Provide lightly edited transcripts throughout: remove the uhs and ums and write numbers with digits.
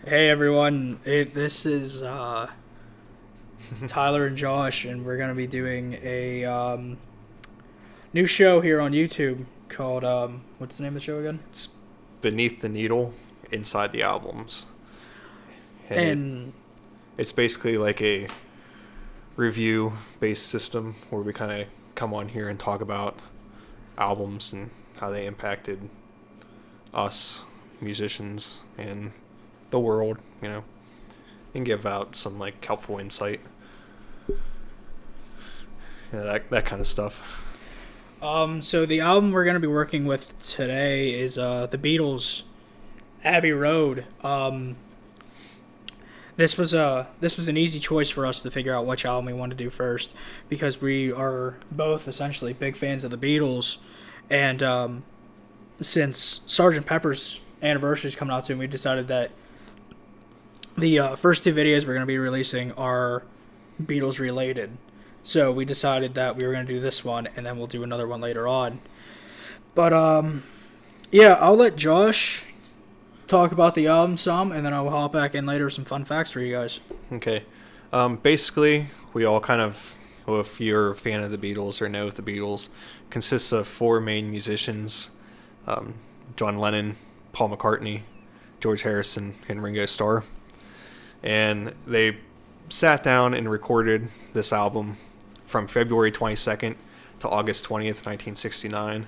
Hey everyone, this is Tyler and Josh, and we're gonna be doing a new show here on YouTube called what's the name of the show again? It's Beneath the Needle, Inside the Albums. And And it's basically like a review based system where we kind of come on here and talk about albums and how they impacted us, musicians, and the world, and give out some like helpful insight. That kind of stuff. so the album we're gonna be working with today is the Beatles, Abbey Road. This was an easy choice for us to figure out which album we want to do first because we are both essentially big fans of the Beatles, and since Sgt. Pepper's anniversary is coming out soon, we decided that the first two videos we're going to be releasing are Beatles related. So we decided that we were going to do this one, and then we'll do another one later on. But yeah, I'll let Josh talk about the album some, and then I'll hop back in later with some fun facts for you guys. Okay. Basically, we all kind of, well, if you're a fan of the Beatles or know the Beatles, consists of four main musicians: John Lennon, Paul McCartney, George Harrison, and Ringo Starr. And they sat down and recorded this album from February 22nd to August 20th, 1969.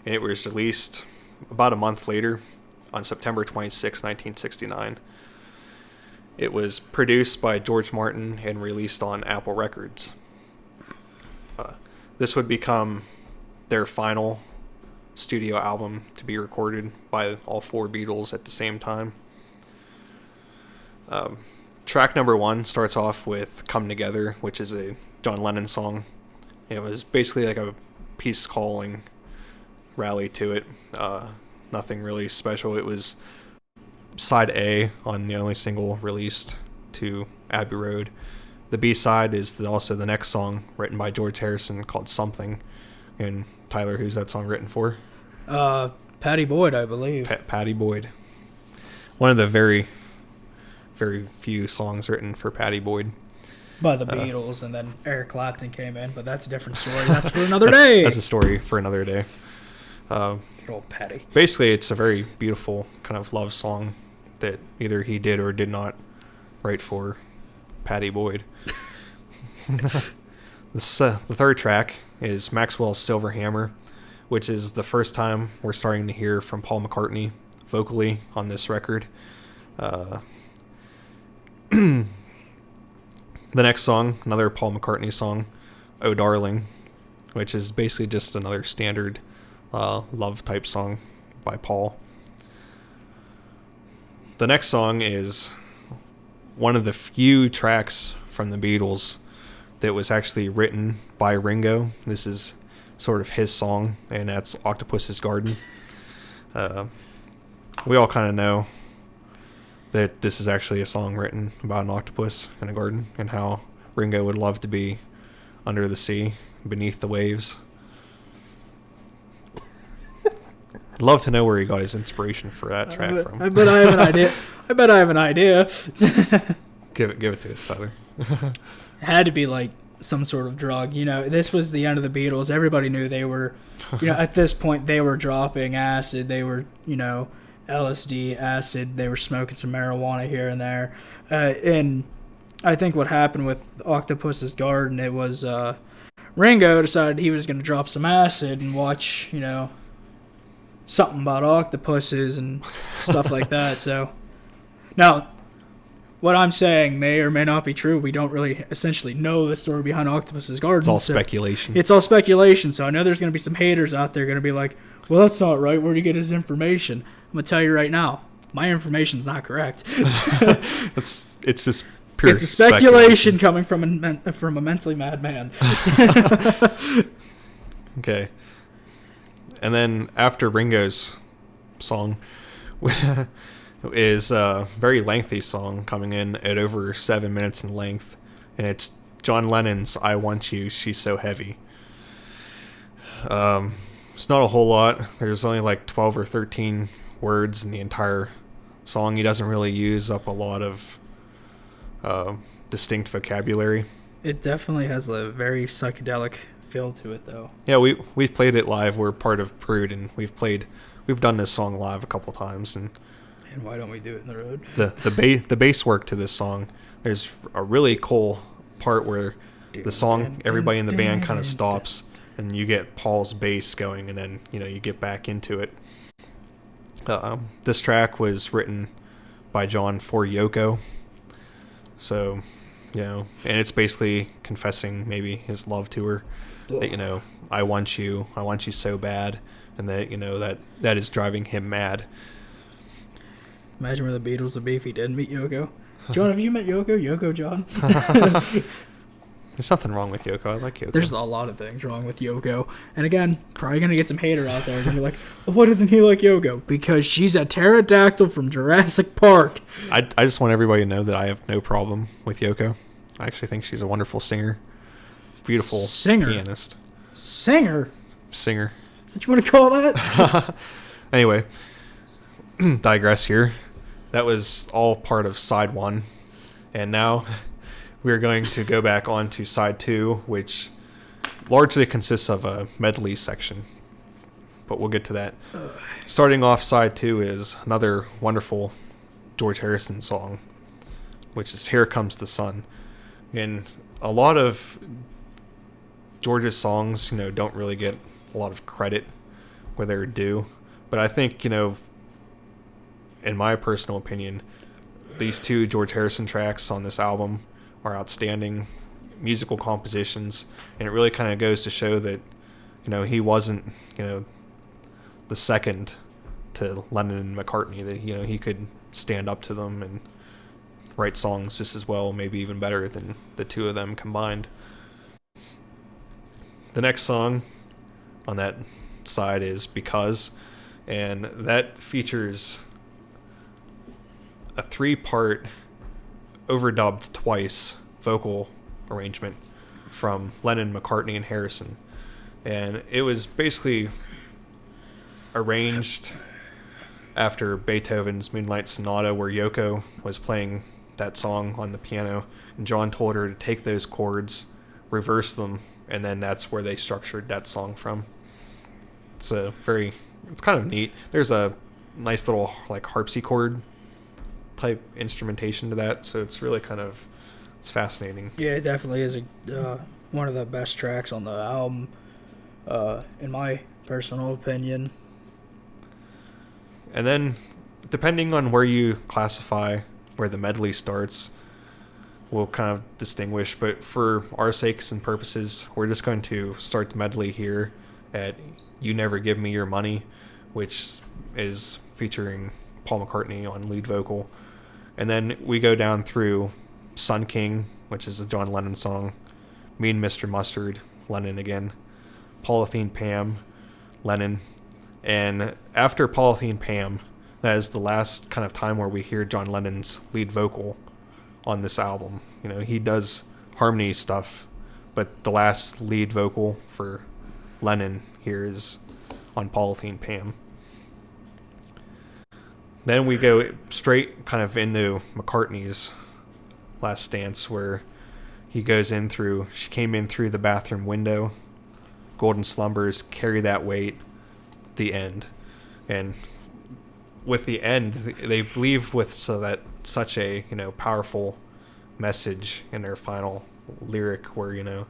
And it was released about a month later on September 26, 1969. It was produced by George Martin and released on Apple Records. This would become their final studio album to be recorded by all four Beatles at the same time. Track number one starts off with Come Together, which is a John Lennon song. It was basically like a peace calling rally to it. Nothing really special. It was side A on the only single released to Abbey Road. The B side is also the next song written by George Harrison called Something. And Tyler, who's that song written for? Patty Boyd, I believe. Patty Boyd. One of the very few songs written for Patty Boyd. By the Beatles, and then Eric Clapton came in, but that's a different story. That's for another day. That's a story for another day. Good old Patty. Basically, it's a very beautiful kind of love song that either he did or did not write for Patty Boyd. The third track is Maxwell's Silver Hammer, which is the first time we're starting to hear from Paul McCartney vocally on this record. The next song, another Paul McCartney song, Oh Darling, which is basically just another standard love type song by Paul. The next song is one of the few tracks from the Beatles that was actually written by Ringo. This is sort of his song, and that's Octopus's Garden. We all kind of know that this is actually a song written about an octopus in a garden and how Ringo would love to be under the sea, beneath the waves. I'd love to know where he got his inspiration for that track from. I bet I have an idea. I have an idea. Give it to us, Tyler. It had to be like some sort of drug. This was the end of the Beatles. Everybody knew they were, at this point they were dropping acid. They were, LSD, acid. They were smoking some marijuana here and there. And I think what happened with Octopus's Garden, it was Ringo decided he was going to drop some acid and watch, something about octopuses and stuff like that. So now, what I'm saying may or may not be true. We don't really essentially know the story behind Octopus's Garden. It's all speculation. It's all speculation. So I know there's going to be some haters out there going to be like, well, that's not right. Where do you get his information? I'm going to tell you right now, my information's not correct. It's just pure It's a speculation coming from a mentally mad man. Okay. And then after Ringo's song is a very lengthy song coming in at over 7 minutes in length. And it's John Lennon's I Want You, She's So Heavy. It's not a whole lot. There's only like 12 or 13 words in the entire song. He doesn't really use up a lot of distinct vocabulary. It definitely has a very psychedelic feel to it, though. Yeah, we've played it live. We're part of Prude, and we've done this song live a couple times. And why don't we do it in the road? The bass work to this song. There's a really cool part where the song, everybody in the band kind of stops, and you get Paul's bass going, and then you get back into it. This track was written by John for Yoko, so and it's basically confessing maybe his love to her. That I want you so bad, and that that is driving him mad. Imagine where the Beatles would be if he didn't meet Yoko. John, have you met Yoko? Yoko, John? There's nothing wrong with Yoko. I like Yoko. There's a lot of things wrong with Yoko. And again, probably going to get some hater out there. Going to be like, well, why doesn't he like Yoko? Because she's a pterodactyl from Jurassic Park. I just want everybody to know that I have no problem with Yoko. I actually think she's a wonderful singer. Beautiful pianist. Singer? Singer. Is that what you want to call that? Anyway, digress here. That was all part of side 1. And now we're going to go back on to side 2, which largely consists of a medley section. But we'll get to that. Starting off side 2 is another wonderful George Harrison song, which is Here Comes the Sun. And a lot of George's songs, don't really get a lot of credit where they're due. But I think, in my personal opinion, these 2 George Harrison tracks on this album are outstanding musical compositions, and it really kind of goes to show that, he wasn't, the second to Lennon and McCartney, that, he could stand up to them and write songs just as well, maybe even better than the 2 of them combined. The next song on that side is Because, and that features a 3-part overdubbed twice vocal arrangement from Lennon, McCartney, and Harrison. And it was basically arranged after Beethoven's Moonlight Sonata, where Yoko was playing that song on the piano, and John told her to take those chords, reverse them, and then that's where they structured that song from. It's kind of neat. There's a nice little harpsichord type instrumentation to that, so it's really it's fascinating. Yeah, it definitely is one of the best tracks on the album, in my personal opinion. And then, depending on where you classify where the medley starts, we'll kind of distinguish, but for our sakes and purposes, we're just going to start the medley here at You Never Give Me Your Money, which is featuring Paul McCartney on lead vocal. And then we go down through Sun King, which is a John Lennon song, Me and Mr. Mustard, Lennon again, Polythene Pam, Lennon, and after Polythene Pam, that is the last kind of time where we hear John Lennon's lead vocal on this album. He does harmony stuff, but the last lead vocal for Lennon here is on Polythene Pam. Then we go straight kind of into McCartney's Last Dance, where he goes in through, She Came In Through the Bathroom Window, Golden Slumbers, Carry That Weight, the end. And with the end, they leave with such a powerful message in their final lyric, where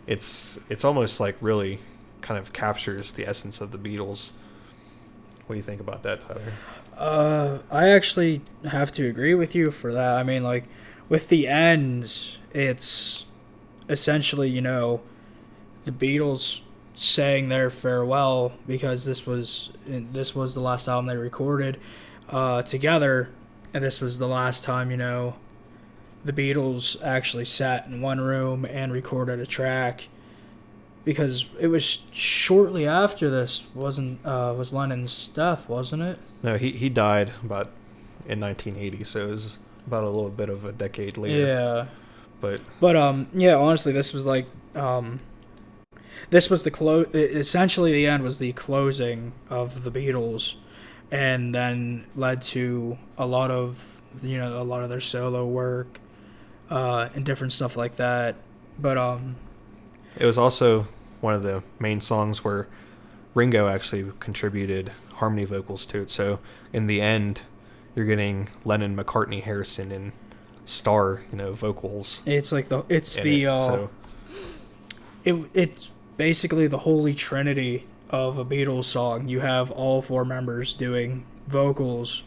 it's almost like really kind of captures the essence of the Beatles. What do you think about that, Tyler? I actually have to agree with you for that. I mean, with the end, it's essentially, the Beatles saying their farewell, because this was the last album they recorded together, and this was the last time, the Beatles actually sat in one room and recorded a track, because it was shortly after this was Lennon's death, wasn't it? No, he died about in 1980, so it was about a little bit of a decade later. Yeah. But yeah, honestly, this was this was the essentially the end was the closing of the Beatles, and then led to a lot of their solo work and different stuff like that. But it was also one of the main songs where Ringo actually contributed harmony vocals to it. So in the end, you're getting Lennon, McCartney, Harrison, and Starr, vocals. It's like it's basically the holy trinity of a Beatles song. You have all four members doing vocals,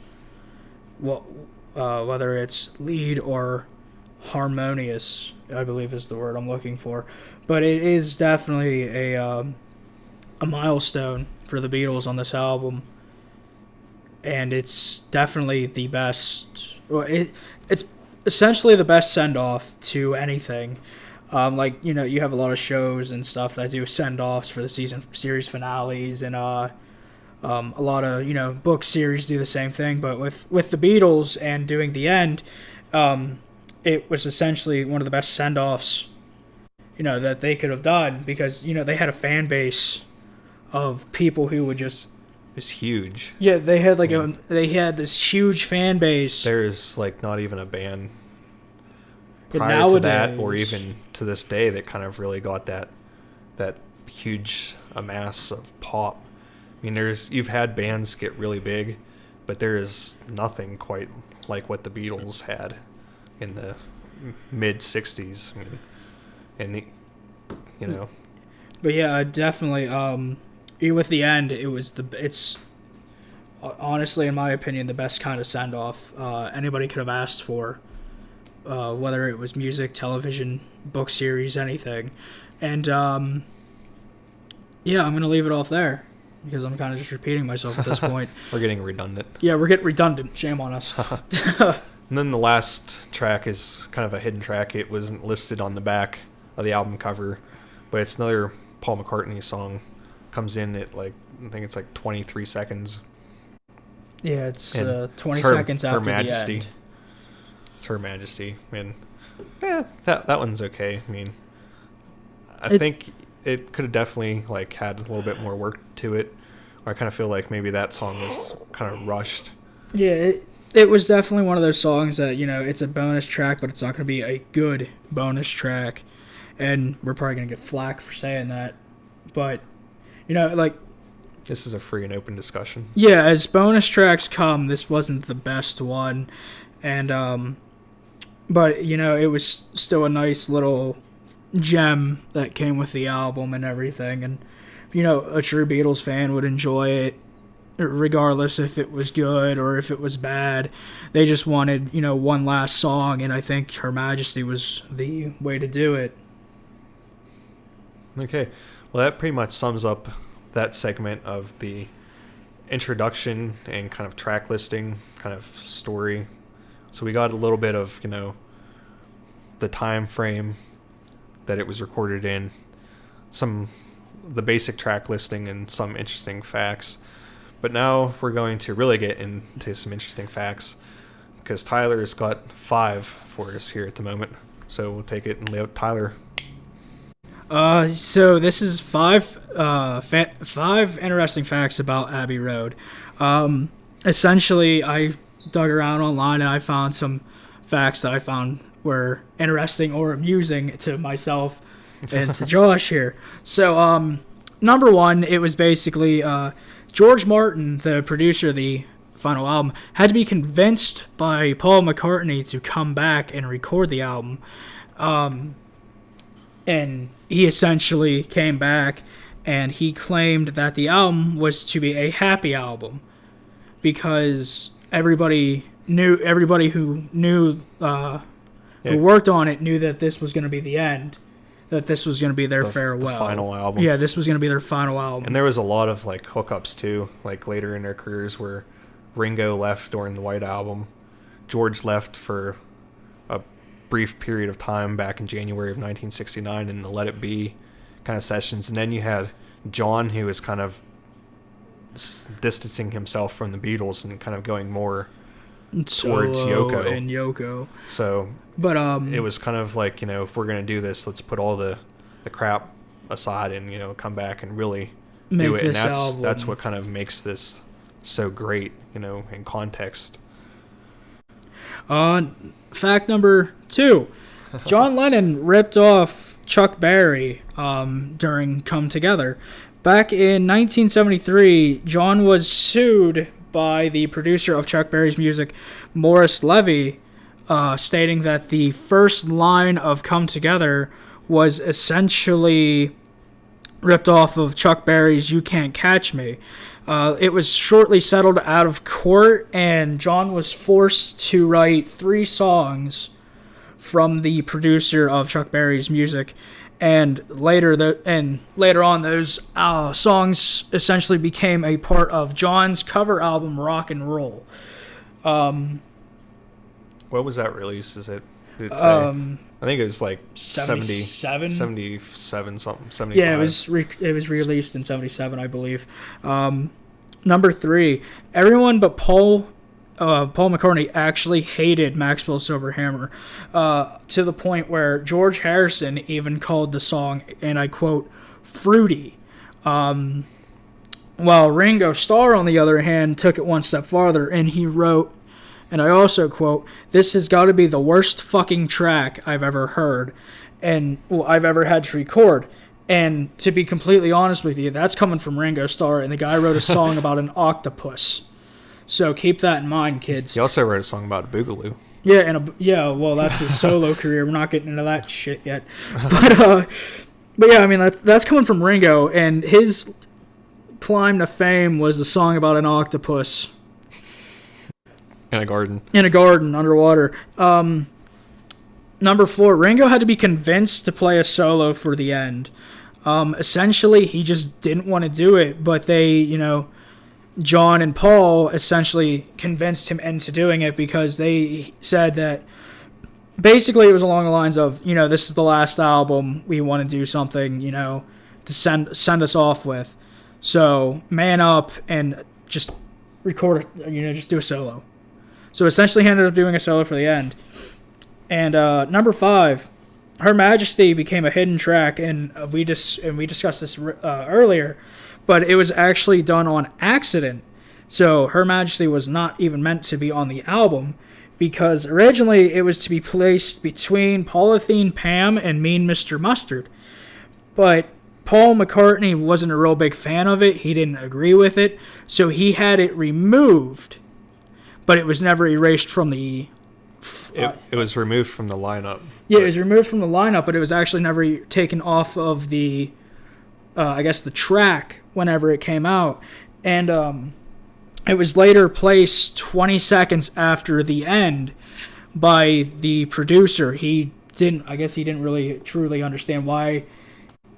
whether it's lead or harmonious, I believe is the word I'm looking for. But it is definitely a milestone for the Beatles on this album, and it's definitely the best. Well, it's essentially the best send off to anything. You have a lot of shows and stuff that do send offs for the series finales, and a lot of book series do the same thing. But with the Beatles and doing the end, it was essentially one of the best send offs that they could have done, because they had a fan base of people who would just. It's huge. Yeah, they had they had this huge fan base. There's not even a band prior to that, or even to this day, that kind of really got that huge mass of pop. I mean, you've had bands get really big, but there is nothing quite like what the Beatles had in the mid '60s. I mean, But yeah, definitely. With the end, it's honestly, in my opinion, the best kind of send off anybody could have asked for. Whether it was music, television, book series, anything. And I'm going to leave it off there, because I'm kind of just repeating myself at this point. We're getting redundant. Yeah, we're getting redundant. Shame on us. And then the last track is kind of a hidden track. It wasn't listed on the back of the album cover, but it's another Paul McCartney song. Comes in at I think it's 23 seconds. Yeah, it's 20 seconds after Majesty. the end. It's Her Majesty. And that one's okay. I mean, I think it could have definitely had a little bit more work to it. Or I kind of feel like maybe that song was kind of rushed. Yeah, it was definitely one of those songs that, it's a bonus track, but it's not going to be a good bonus track. And we're probably going to get flack for saying that. But, this is a free and open discussion. Yeah, as bonus tracks come, this wasn't the best one. And, but, it was still a nice little gem that came with the album and everything. And, a true Beatles fan would enjoy it, regardless if it was good or if it was bad. They just wanted, one last song, and I think Her Majesty was the way to do it. Okay. Well, that pretty much sums up that segment of the introduction and kind of track listing, kind of story. So we got a little bit of, the time frame that it was recorded in, the basic track listing, and some interesting facts. But now we're going to really get into some interesting facts, because Tyler's got 5 for us here at the moment. So we'll take it and lay out Tyler. So this is 5 interesting facts about Abbey Road. Essentially, I dug around online and I found some facts that I found were interesting or amusing to myself and to Josh here. So, number 1, it was basically George Martin, the producer of the final album, had to be convinced by Paul McCartney to come back and record the album. And he essentially came back and he claimed that the album was to be a happy album, because everybody who knew who worked on it knew that this was going to be the end, that this was going to be their farewell. The final album. Yeah, this was going to be their final album. And there was a lot of hookups too, later in their careers, where Ringo left during the White Album, George left for a brief period of time back in January of 1969 in the Let It Be kind of sessions, and then you had John, who was kind of distancing himself from the Beatles and kind of going more towards Yoko. So, but it was kind of if we're gonna do this, let's put all the crap aside and come back and really do it. And that's what kind of makes this so great, in context. Fact number 2. John Lennon ripped off Chuck Berry during Come Together. Back in 1973, John was sued by the producer of Chuck Berry's music, Morris Levy, stating that the first line of Come Together was essentially ripped off of Chuck Berry's You Can't Catch Me. It was shortly settled out of court, and John was forced to write 3 songs from the producer of Chuck Berry's music, and later on those songs essentially became a part of John's cover album Rock and Roll. What was that release? Did it say? I think it was like 77? 77 something, 75. Yeah, it was released in 77, I believe. Number 3, everyone but Paul McCartney actually hated Maxwell Silverhammer, to the point where George Harrison even called the song, and I quote, fruity. While Ringo Starr, on the other hand, took it one step farther, and he wrote, and I also quote, "This has got to be the worst fucking track I've ever heard, and I've ever had to record." And to be completely honest with you, that's coming from Ringo Starr, and the guy wrote a song about an octopus. So keep that in mind, kids. He also wrote a song about a boogaloo. Yeah, well, that's his solo career. We're not getting into that shit yet. But yeah, I mean, that's coming from Ringo, and his climb to fame was a song about an octopus. In a garden. In a garden, underwater. Number 4, Ringo had to be convinced to play a solo for the end. Essentially, he just didn't want to do it, but they, John and Paul essentially convinced him into doing it, because they said that basically it was along the lines of, this is the last album, we want to do something, to send us off with. So man up and just record, just do a solo. So essentially he ended up doing a solo for the end. And number 5, Her Majesty became a hidden track, and we discussed this earlier, but it was actually done on accident. So Her Majesty was not even meant to be on the album, because originally it was to be placed between Polythene Pam and Mean Mr. Mustard. But Paul McCartney wasn't a real big fan of it. He didn't agree with it, so he had it removed, but it was never erased from the... It was removed from the lineup. Yeah, it was removed from the lineup, but it was actually never taken off of the, the track whenever it came out. And it was later placed 20 seconds after the end by the producer. He didn't really truly understand why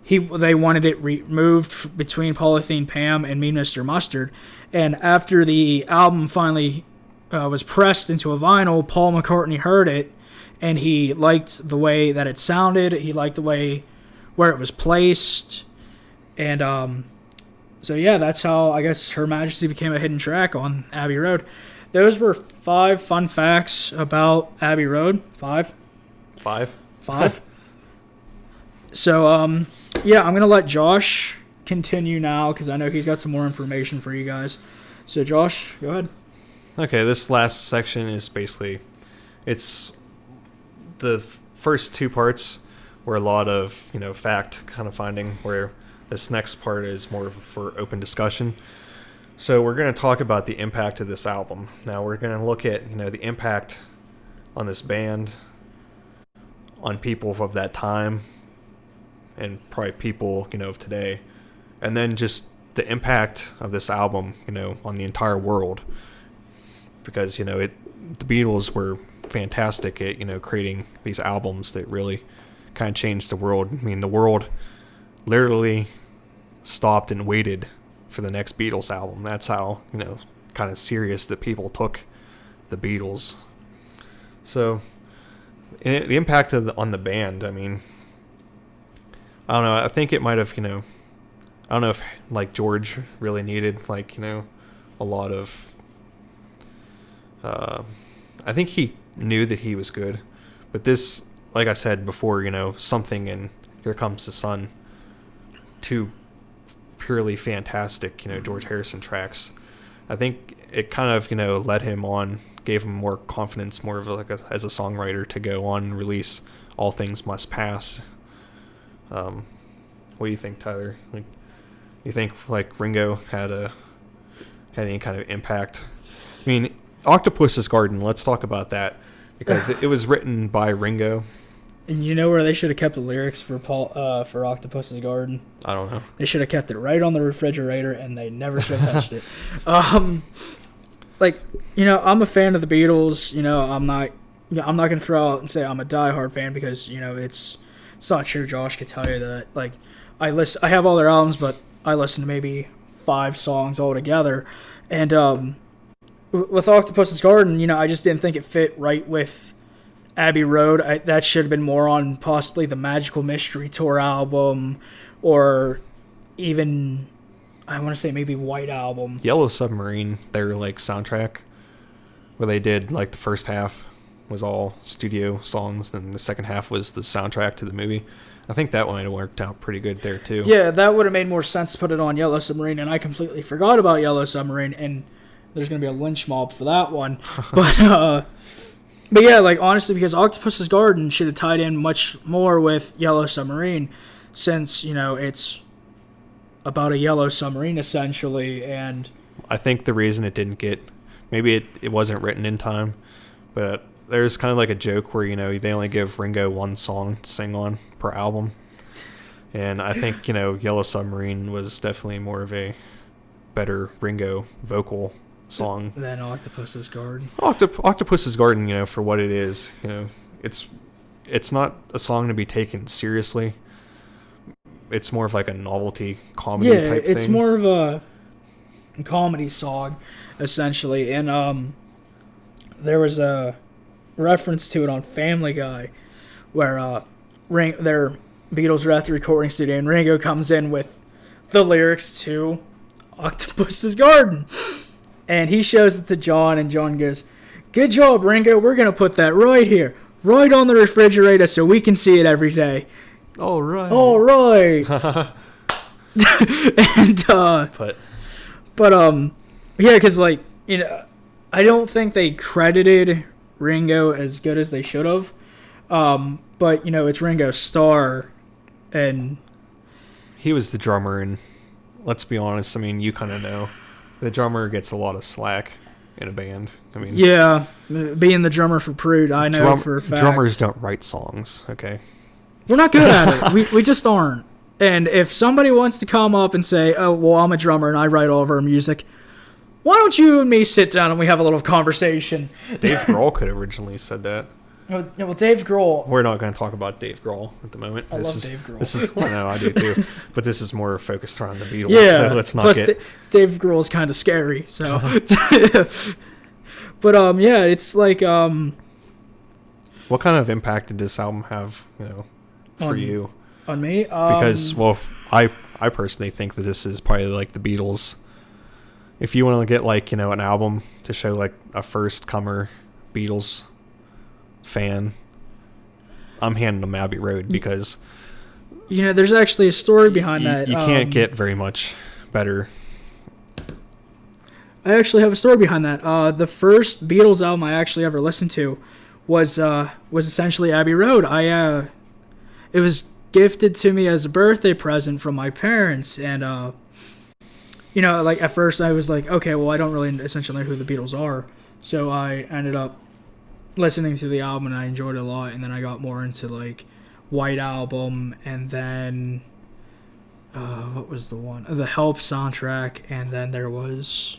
they wanted it removed between Polythene Pam and Mean Mr. Mustard. And after the album finally was pressed into a vinyl, Paul McCartney heard it, and he liked the way that it sounded. He liked the way where it was placed, and so yeah, that's how Her Majesty became a hidden track on Abbey Road. Those were 5 fun facts about Abbey Road. 5. So yeah, I'm gonna let Josh continue now, because I know he's got some more information for you guys. So Josh, go ahead. Okay, this last section is basically, it's the first 2 parts were a lot of, fact kind of finding, where this next part is more for open discussion. So we're going to talk about the impact of this album. Now we're going to look at, the impact on this band, on people of that time, and probably people, of today. And then just the impact of this album, on the entire world. Because, the Beatles were fantastic at, creating these albums that really kind of changed the world. I mean, the world literally stopped and waited for the next Beatles album. That's how, kind of serious the people took the Beatles. So, the impact on the band, I mean, I don't know. I think it might have, I don't know if, George really needed, a lot of... I think he knew that he was good, but this, like I said before, Something and Here Comes the Sun, 2 purely fantastic, George Harrison tracks. I think it kind of, led him on, gave him more confidence, more of like as a songwriter to go on and release All Things Must Pass. What do you think, Tyler? Like, you think like Ringo had any kind of impact? I mean, Octopus's Garden. Let's talk about that because it was written by Ringo. And you know where they should have kept the lyrics for for Octopus's Garden? I don't know. They should have kept it right on the refrigerator, and they never should have touched it. Like, I'm a fan of the Beatles. I'm not gonna throw out and say I'm a diehard fan because it's not true. Josh could tell you that. Like, I have all their albums, but I listen to maybe 5 songs altogether. And with Octopus's Garden, I just didn't think it fit right with Abbey Road. That should have been more on possibly the Magical Mystery Tour album, or even, I want to say maybe White Album. Yellow Submarine, their like soundtrack, where they did like the first half was all studio songs, and the second half was the soundtrack to the movie. I think that one worked out pretty good there too. Yeah, that would have made more sense to put it on Yellow Submarine, and I completely forgot about Yellow Submarine, and there's going to be a lynch mob for that one. But yeah, like, honestly, because Octopus's Garden should have tied in much more with Yellow Submarine, since, it's about a yellow submarine, essentially, and I think the reason it didn't get, maybe it wasn't written in time, but there's kind of like a joke where, they only give Ringo 1 song to sing on per album, and I think, Yellow Submarine was definitely more of a better Ringo vocal song than Octopus's Garden. Octopus's Garden, for what it is, it's not a song to be taken seriously. It's more of like a novelty comedy type thing. It's more of a comedy song, essentially. And there was a reference to it on Family Guy, where their Beatles are at the recording studio, and Ringo comes in with the lyrics to Octopus's Garden. And he shows it to John, and John goes, "Good job, Ringo. We're going to put that right here, right on the refrigerator so we can see it every day." All right. And, yeah, because, like, I don't think they credited Ringo as good as they should have. But, it's Ringo's star, and he was the drummer, and let's be honest, I mean, you kind of know. The drummer gets a lot of slack in a band. I mean, yeah, being the drummer for Prude, I know for a fact. Drummers don't write songs, okay? We're not good at it. We just aren't. And if somebody wants to come up and say, "Oh, well, I'm a drummer and I write all of our music," why don't you and me sit down and we have a little conversation? Dave Grohl could have originally said that. Well, Dave Grohl. We're not going to talk about Dave Grohl at the moment. I love Dave Grohl. No, I do too. But this is more focused around the Beatles. Yeah. So let's not plus get. Dave Grohl is kind of scary. So, but yeah, it's like What kind of impact did this album have? For you? On me? Because I personally think that this is probably like the Beatles. If you want to get like an album to show like a first comer Beatles fan, I'm handing them Abbey Road because there's actually a story behind that. You can't get very much better. I actually have a story behind that. The first Beatles album I actually ever listened to was essentially Abbey Road. It was gifted to me as a birthday present from my parents, and like at first I was like, okay, well, I don't really essentially know who the Beatles are, so I ended up listening to the album and I enjoyed it a lot, and then I got more into like White Album, and then what was the one? The Help soundtrack, and then there was,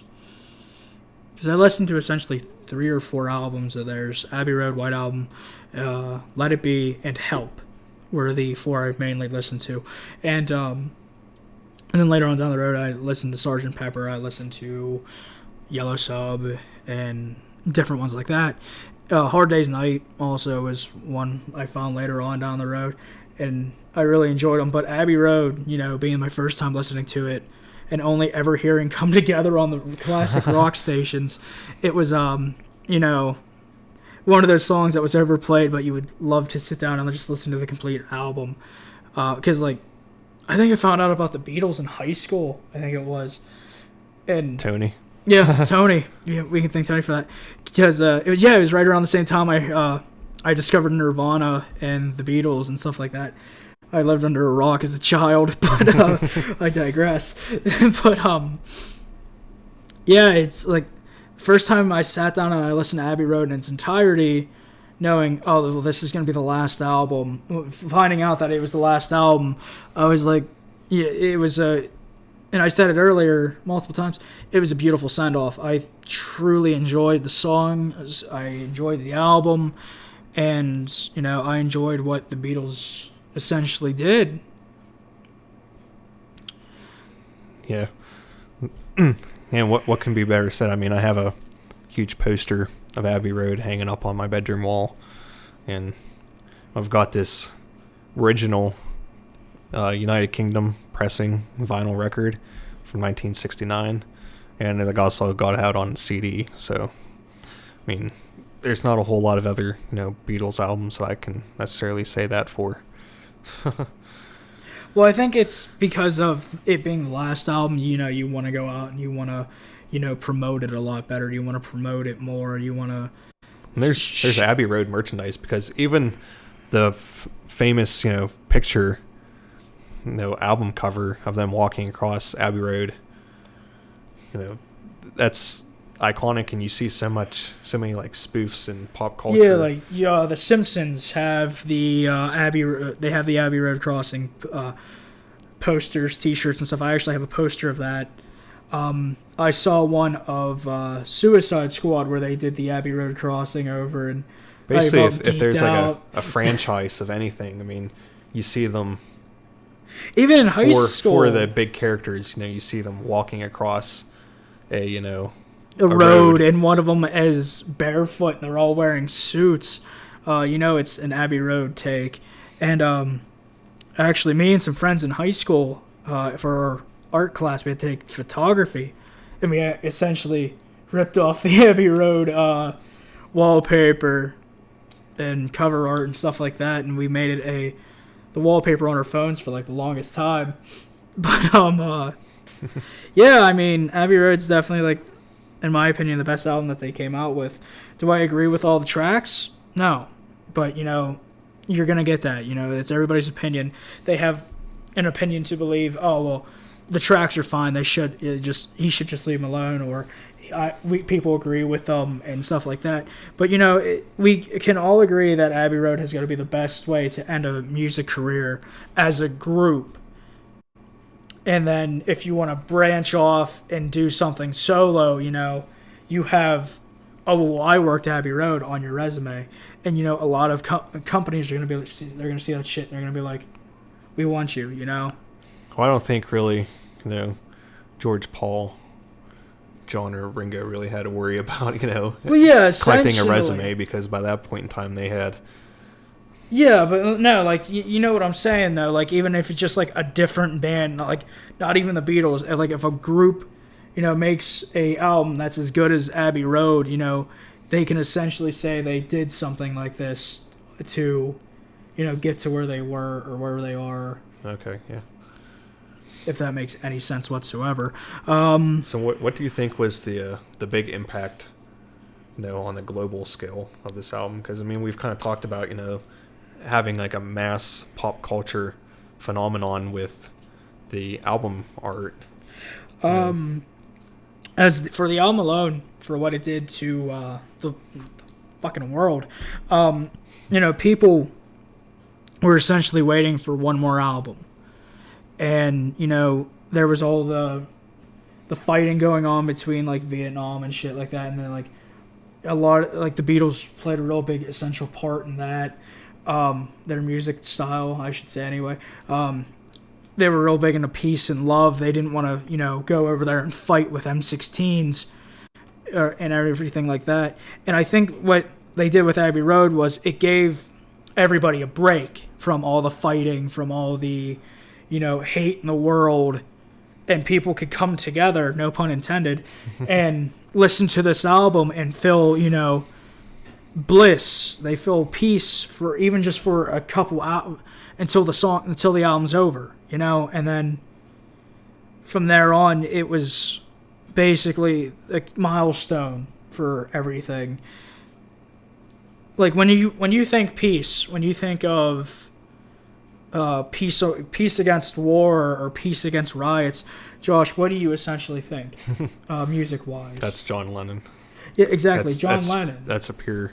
because I listened to essentially 3 or 4 albums of theirs: Abbey Road, White Album, Let It Be, and Help were the 4 I mainly listened to, and then later on down the road I listened to Sgt. Pepper, I listened to Yellow Sub, and different ones like that. Hard Day's Night also was one I found later on down the road, and I really enjoyed them. But Abbey Road, being my first time listening to it, and only ever hearing Come Together on the classic rock stations, it was, one of those songs that was overplayed, but you would love to sit down and just listen to the complete album. Because, I think I found out about the Beatles in high school, I think it was. And Tony. Yeah, Tony. Yeah, we can thank Tony for that because it was right around the same time I discovered Nirvana and the Beatles and stuff like that. I lived under a rock as a child, but I digress. But yeah, it's like first time I sat down and I listened to Abbey Road in its entirety, knowing, oh, well, this is going to be the last album. Finding out that it was the last album, I was like, yeah, it was a, and I said it earlier multiple times, it was a beautiful send-off. I truly enjoyed the songs. I enjoyed the album. And, I enjoyed what the Beatles essentially did. Yeah. And what can be better said? I mean, I have a huge poster of Abbey Road hanging up on my bedroom wall, and I've got this original United Kingdom pressing vinyl record from 1969, and I also got it out on CD. So, I mean, there's not a whole lot of other Beatles albums that I can necessarily say that for. Well, I think it's because of it being the last album, you want to go out and you want to, promote it a lot better. You want to promote it more. You want to... There's Abbey Road merchandise, because even the famous, picture, album cover of them walking across Abbey Road, that's iconic, and you see so many like spoofs in pop culture. Yeah, the Simpsons have the Abbey Road crossing posters, T-shirts, and stuff. I actually have a poster of that. I saw one of Suicide Squad where they did the Abbey Road crossing over, and basically, if there's like a franchise of anything, I mean, you see them even in high school for the big characters. You see them walking across a road, and one of them is barefoot, and they're all wearing suits. It's an Abbey Road take. And actually, me and some friends in high school, for our art class, we had to take photography, and we essentially ripped off the Abbey Road wallpaper and cover art and stuff like that, and we made it the wallpaper on our phones for like the longest time. But yeah, I mean, Abbey Road's definitely, like, in my opinion, the best album that they came out with. Do I agree with all the tracks? No. But, you're going to get that. It's everybody's opinion. They have an opinion to believe, oh, well, the tracks are fine. He should just leave them alone, or people agree with them and stuff like that. But, we can all agree that Abbey Road has got to be the best way to end a music career as a group. And then if you want to branch off and do something solo, you have, oh, well, I worked Abbey Road on your resume. And, a lot of companies are going to be, they're going to see that shit, and they're going to be like, we want you, Well, I don't think really, George, Paul, John, or Ringo really had to worry about, collecting a resume, because by that point in time they had... Yeah, but no, like, you know what I'm saying, though. Like, even if it's just, like, a different band, like, not even the Beatles, like, if a group, makes a album that's as good as Abbey Road, they can essentially say they did something like this to, get to where they were or where they are. Okay, yeah. If that makes any sense whatsoever. So what do you think was the big impact, on the global scale of this album? Because, I mean, we've kind of talked about, having like a mass pop culture phenomenon with the album art. As for the album alone, for what it did to the fucking world, people were essentially waiting for one more album, and there was all the fighting going on between like Vietnam and shit like that, and then like a lot, like the Beatles played a real big essential part in that. Their music style, I should say anyway. They were real big into peace and love. They didn't want to, go over there and fight with M16s and everything like that. And I think what they did with Abbey Road was it gave everybody a break from all the fighting, from all the, hate in the world, and people could come together, no pun intended, and listen to this album and feel, bliss. They feel peace for even just for a couple hours until the album's over, and then from there on it was basically a milestone for everything. Like when you think peace, when you think of peace against war or peace against riots, Josh, what do you essentially think, music wise? That's John Lennon. Yeah, exactly, John Lennon. That's a pure.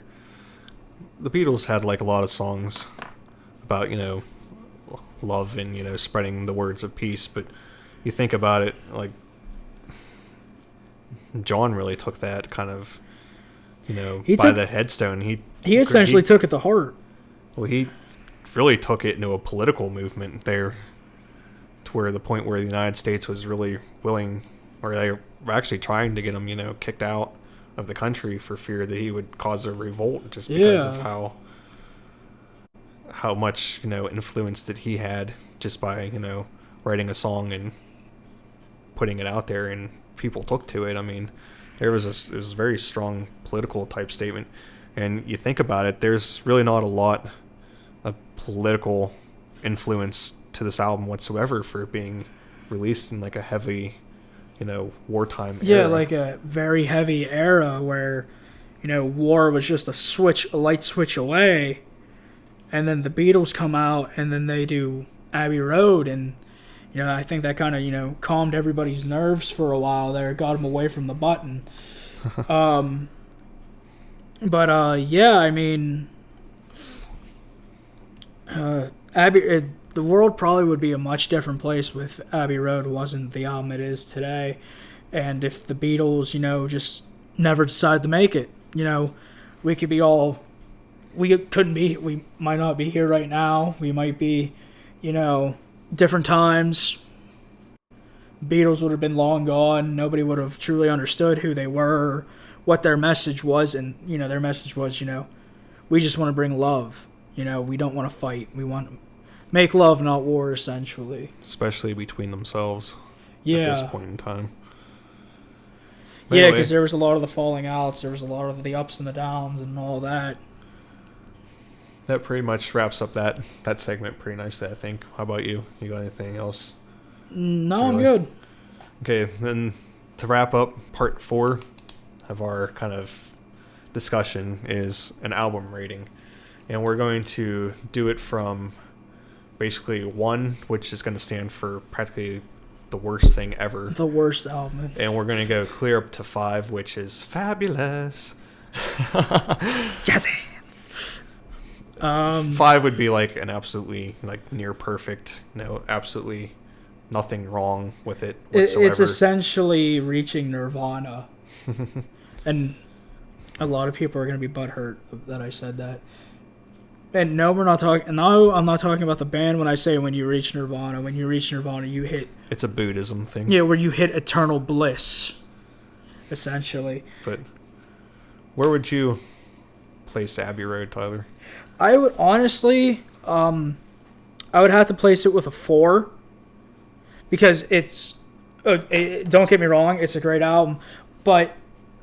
The Beatles had like a lot of songs about, you know, love and, you know, spreading the words of peace, but you think about it, like John really took that kind of, you know, the headstone. He essentially took it to heart. Well, he really took it into a political movement there, to where the point where the United States was really willing, or they were actually trying to get him, you know, kicked out of the country for fear that he would cause a revolt, just because of how much, you know, influence that he had just by, you know, writing a song and putting it out there, and people took to it. I mean, it was a very strong political type statement, and you think about it, there's really not a lot of political influence to this album whatsoever for it being released in like a heavy, you know, wartime era. Yeah, like a very heavy era where, you know, war was just a light switch away, and then the Beatles come out and then they do Abbey Road, and you know, I think that kind of, you know, calmed everybody's nerves for a while there, got them away from the button. Yeah, I mean, the world probably would be a much different place if Abbey Road wasn't the album it is today, and if the Beatles, you know, just never decided to make it. You know, we might not be here right now. We might be, you know, different times. Beatles would have been long gone. Nobody would have truly understood who they were, what their message was, and, you know, their message was, you know, we just want to bring love. You know, we don't want to fight. We want to make love, not war, essentially. Especially between themselves. Yeah. At this point in time. Yeah, Anyway, because there was a lot of the falling outs. There was a lot of the ups and the downs and all that. that pretty much wraps up that segment pretty nicely, I think. How about you? You got anything else? No, I'm good. Okay, then to wrap up, part 4 of our kind of discussion is an album rating. And we're going to do it from basically 1, which is going to stand for practically the worst thing ever. The worst album. And we're going to go clear up to 5, which is fabulous. Jazz hands. 5 would be like an absolutely like near perfect, absolutely nothing wrong with it whatsoever. It's essentially reaching nirvana. And a lot of people are going to be butthurt that I said that. And no, I'm not talking about the band when I say when you reach nirvana. When you reach nirvana, you hit... It's a Buddhism thing. Yeah, where you hit eternal bliss, essentially. But where would you place Abbey Road, Tyler? I would honestly... I would have to place it with a 4. Because it's... don't get me wrong, it's a great album. But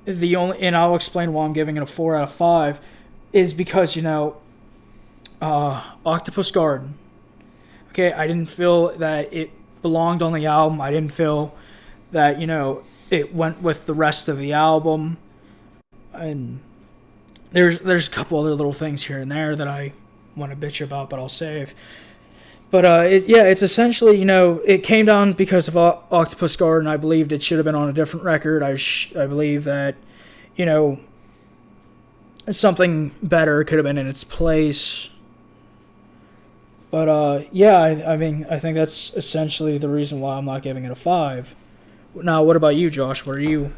and I'll explain why I'm giving it a 4 out of 5, is because, Octopus Garden. Okay, I didn't feel that it belonged on the album. I didn't feel that, it went with the rest of the album. And there's a couple other little things here and there that I want to bitch about, but I'll save. But it's essentially, it came down because of Octopus Garden. I believed it should have been on a different record. I believe that, something better could have been in its place. But, I think that's essentially the reason why I'm not giving it a 5. Now, what about you, Josh? What do you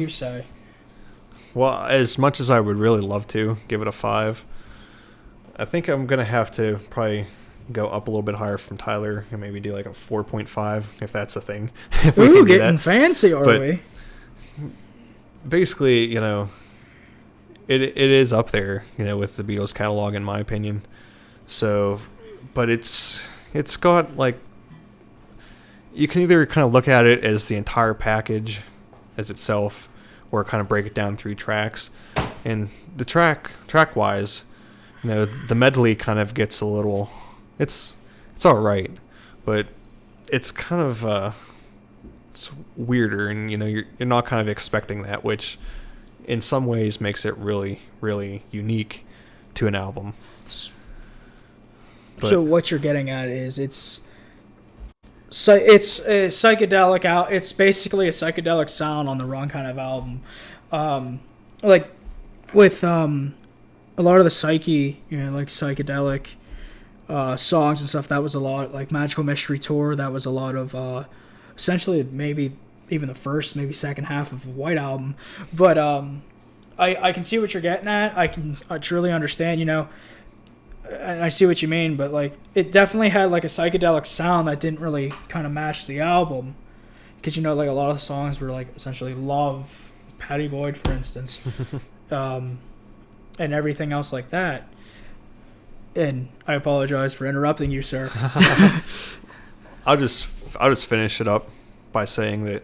say? Well, as much as I would really love to give it a 5, I think I'm going to have to probably go up a little bit higher from Tyler and maybe do like a 4.5, if that's a thing. Ooh, getting fancy, are we? Basically, it is up there, with the Beatles catalog, in my opinion. So... But it's got, like, you can either kind of look at it as the entire package as itself, or kind of break it down through tracks. And the track-wise, the medley kind of gets a little, it's all right, but it's kind of it's weirder, and you're not kind of expecting that, which in some ways makes it really, really unique to an album. So what you're getting at is it's a psychedelic out. It's basically a psychedelic sound on the wrong kind of album. Like with a lot of the psyche, like psychedelic songs and stuff. That was a lot like Magical Mystery Tour. That was a lot of essentially maybe even the first, maybe second half of the White Album. But I can see what you're getting at. I truly understand. And I see what you mean, but like it definitely had like a psychedelic sound that didn't really kind of match the album, because like a lot of songs were like essentially love, Patty Boyd for instance, and everything else like that. And I apologize for interrupting you, sir. I'll just finish it up by saying that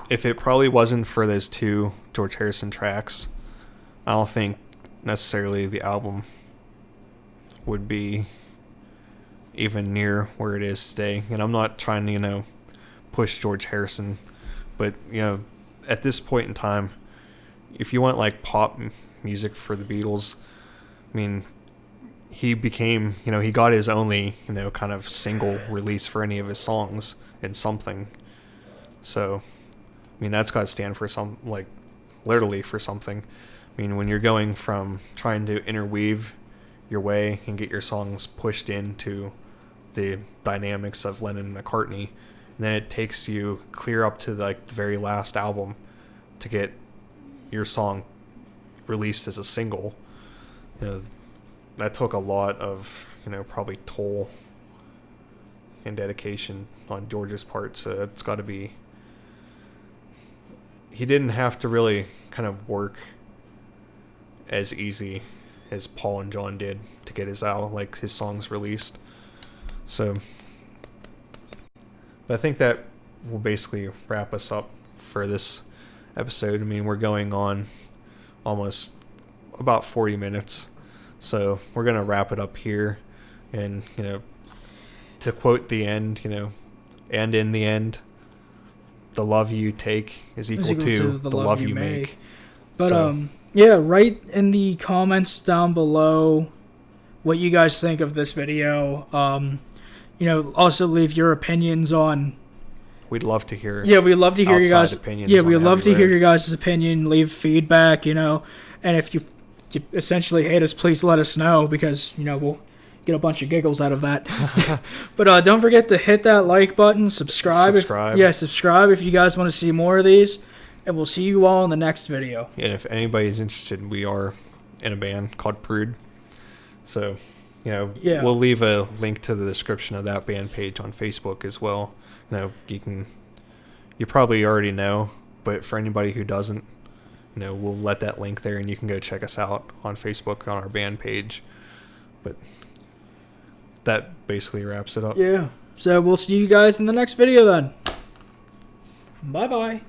if it probably wasn't for those two George Harrison tracks, I don't think necessarily the album would be even near where it is today. And I'm not trying to, push George Harrison, but, at this point in time, if you want like pop music for the Beatles, I mean, he became, he got his only, kind of single release for any of his songs in Something. So, I mean, that's got to stand for some, like, literally for something. I mean, when you're going from trying to interweave your way and get your songs pushed into the dynamics of Lennon and McCartney, and then it takes you clear up to like the very last album to get your song released as a single. That took a lot of probably toll and dedication on George's part. So it's got to be, he didn't have to really kind of work as easy as Paul and John did to get his songs released. So, but I think that will basically wrap us up for this episode. I mean, we're going on almost about 40 minutes, so we're gonna wrap it up here. And to quote the end, and in the end, the love you take is equal to the love you make. But yeah, write in the comments down below what you guys think of this video. Also leave your opinions on. We'd love to hear. Yeah, we'd love to hear you guys' opinions. Yeah, we'd love to hear your guys' opinion. Leave feedback. And if you essentially hate us, please let us know, because we'll get a bunch of giggles out of that. But don't forget to hit that like button, subscribe. Subscribe if you guys want to see more of these. And we'll see you all in the next video. And if anybody's interested, we are in a band called Prude. So, we'll leave a link to the description of that band page on Facebook as well. You probably already know, but for anybody who doesn't, we'll let that link there, and you can go check us out on Facebook on our band page. But that basically wraps it up. Yeah. So we'll see you guys in the next video then. Bye-bye.